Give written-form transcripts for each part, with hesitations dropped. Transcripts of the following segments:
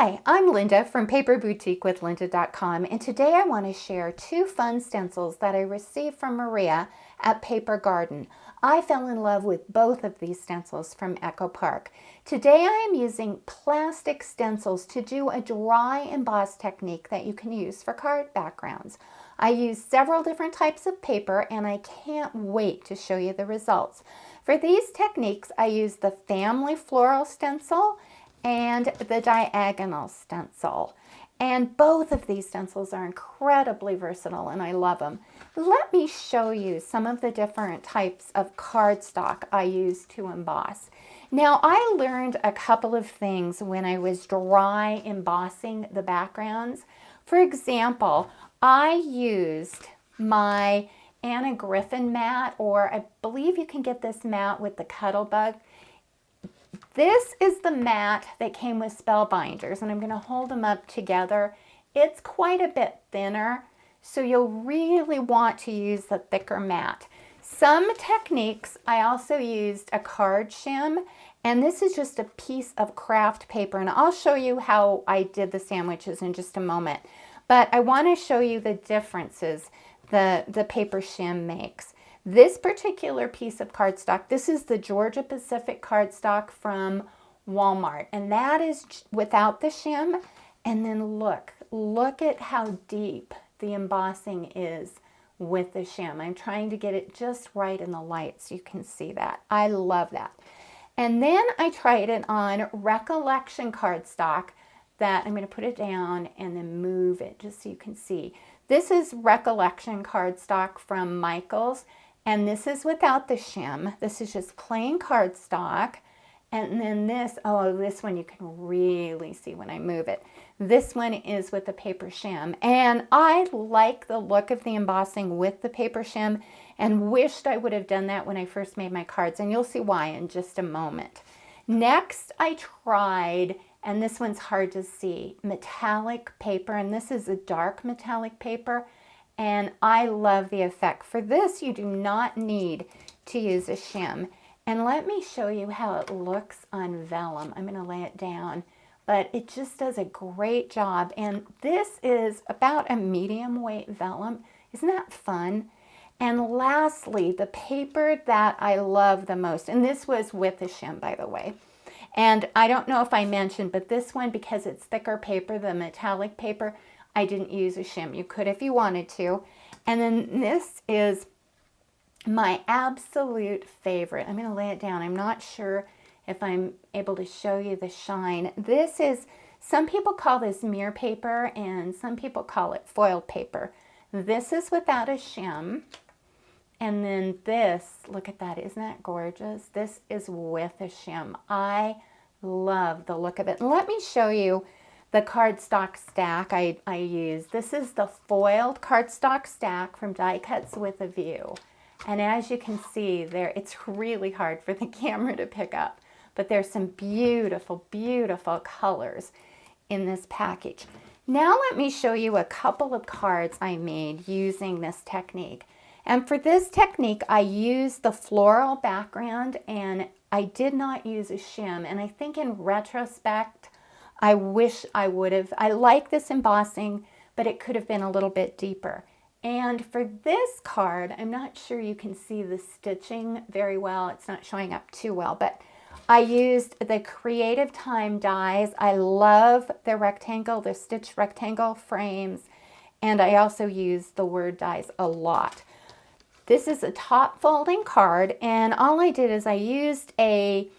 Hi, I'm Linda from paperboutiquewithlinda.com, and today I want to share 2 fun stencils that I received from Maria at Paper Garden. I fell in love with both of these stencils from Echo Park. Today I am using plastic stencils to do a dry emboss technique that you can use for card backgrounds. I used several different types of paper and I can't wait to show you the results. For these techniques I used the Family Floral stencil and the diagonal stencil. And both of these stencils are incredibly versatile and I love them. Let me show you some of the different types of cardstock I use to emboss. Now, I learned a couple of things when I was dry embossing the backgrounds. For example, I used my Anna Griffin mat, or I believe you can get this mat with the Cuttlebug. This is the mat that came with spell binders, and I'm going to hold them up together. It's quite a bit thinner, so you'll really want to use the thicker mat. Some techniques, I also used a card shim, and this is just a piece of craft paper, and I'll show you how I did the sandwiches in just a moment. But I want to show you the differences the paper shim makes. This particular piece of cardstock, this is the Georgia Pacific cardstock from Walmart, and that is without the shim. And then look at how deep the embossing is with the shim. I'm trying to get it just right in the light so you can see that. I love that. And then I tried it on Recollection cardstock that I'm going to put it down and then move it just so you can see. This is Recollection cardstock from Michael's. And this is without the shim. This is just plain cardstock. And then this one you can really see when I move it. This one is with the paper shim. And I like the look of the embossing with the paper shim and wished I would have done that when I first made my cards. And you'll see why in just a moment. Next, I tried, and this one's hard to see, metallic paper. And this is a dark metallic paper. And I love the effect. For this, you do not need to use a shim. And let me show you how it looks on vellum. I'm going to lay it down, but it just does a great job. And this is about a medium weight vellum. Isn't that fun? And lastly, the paper that I love the most, and this was with a shim, by the way. And I don't know if I mentioned, but this one, because it's thicker paper, the metallic paper, I didn't use a shim. You could if you wanted to. And then this is my absolute favorite. I'm going to lay it down. I'm not sure if I'm able to show you the shine. This is, some people call this mirror paper and some people call it foiled paper. This is without a shim. And then this, look at that. Isn't that gorgeous? This is with a shim. I love the look of it. Let me show you the cardstock stack I use. This is the foiled cardstock stack from Die Cuts with a View. And as you can see there, it's really hard for the camera to pick up, but there's some beautiful, beautiful colors in this package. Now let me show you a couple of cards I made using this technique. And for this technique, I used the floral background and I did not use a shim. And I think in retrospect, I wish I would have. I like this embossing, but it could have been a little bit deeper. And for this card, I'm not sure you can see the stitching very well. It's not showing up too well, but I used the Creative Time dies. I love the stitch rectangle frames, and I also used the word dies a lot. This is a top folding card, and all I did is I used a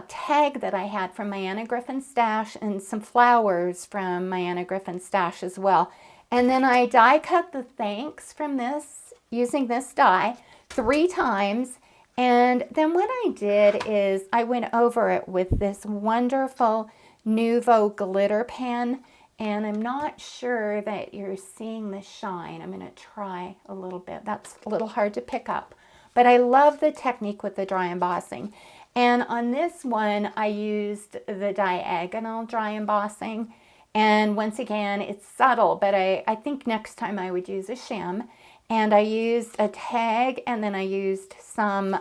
tag that I had from my Anna Griffin stash and some flowers from my Anna Griffin stash as well. And then I die cut the thanks from this using this die 3 times. And then what I did is I went over it with this wonderful Nuvo glitter pen. And I'm not sure that you're seeing the shine. I'm going to try a little bit. That's a little hard to pick up. But I love the technique with the dry embossing. And on this one, I used the diagonal dry embossing. And once again, it's subtle, but I think next time I would use a shim. And I used a tag, and then I used some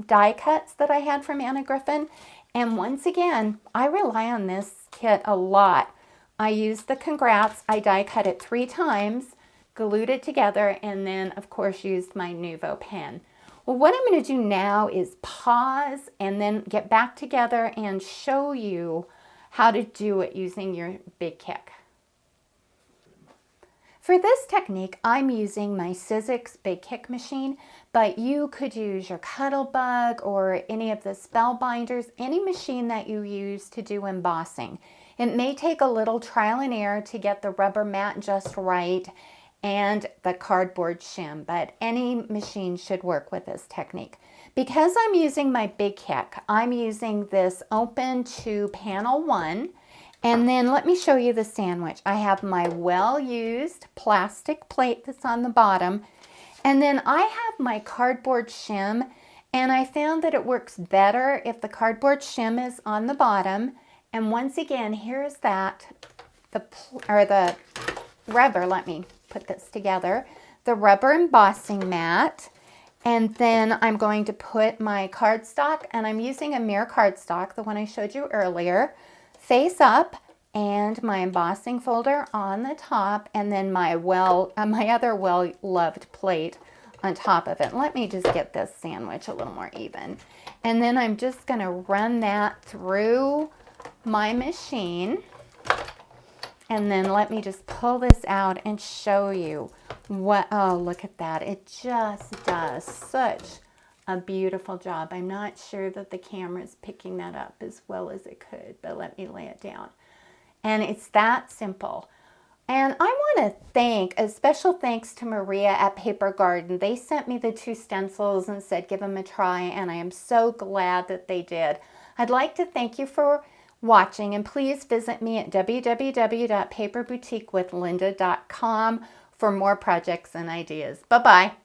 die cuts that I had from Anna Griffin. And once again, I rely on this kit a lot. I used the Congrats. I die cut it 3 times, glued it together, and then of course used my Nuvo pen. Well, what I'm going to do now is pause and then get back together and show you how to do it using your Big Kick. For this technique, I'm using my Sizzix Big Kick machine, but you could use your Cuttlebug or any of the spell binders, any machine that you use to do embossing. It may take a little trial and error to get the rubber mat just right and the cardboard shim, but any machine should work with this technique. Because I'm using my Big Kick, I'm using this open to panel 1. And then let me show you the sandwich. I have my well-used plastic plate that's on the bottom. And then I have my cardboard shim, and I found that it works better if the cardboard shim is on the bottom. And once again, here's that, the rubber, let me put this together, the rubber embossing mat. And then I'm going to put my cardstock, and I'm using a mirror cardstock, the one I showed you earlier, face up, and my embossing folder on the top, and then my other well-loved plate on top of it. Let me just get this sandwich a little more even. And then I'm just going to run that through my machine. And then let me just pull this out and show you what, oh, look at that. It just does such a beautiful job. I'm not sure that the camera is picking that up as well as it could, but let me lay it down. And it's that simple. And I want to thank, a special thanks to Maria at Paper Garden. They sent me the 2 stencils and said give them a try, and I am so glad that they did. I'd like to thank you for watching, and please visit me at www.paperboutiquewithlinda.com for more projects and ideas. Bye-bye.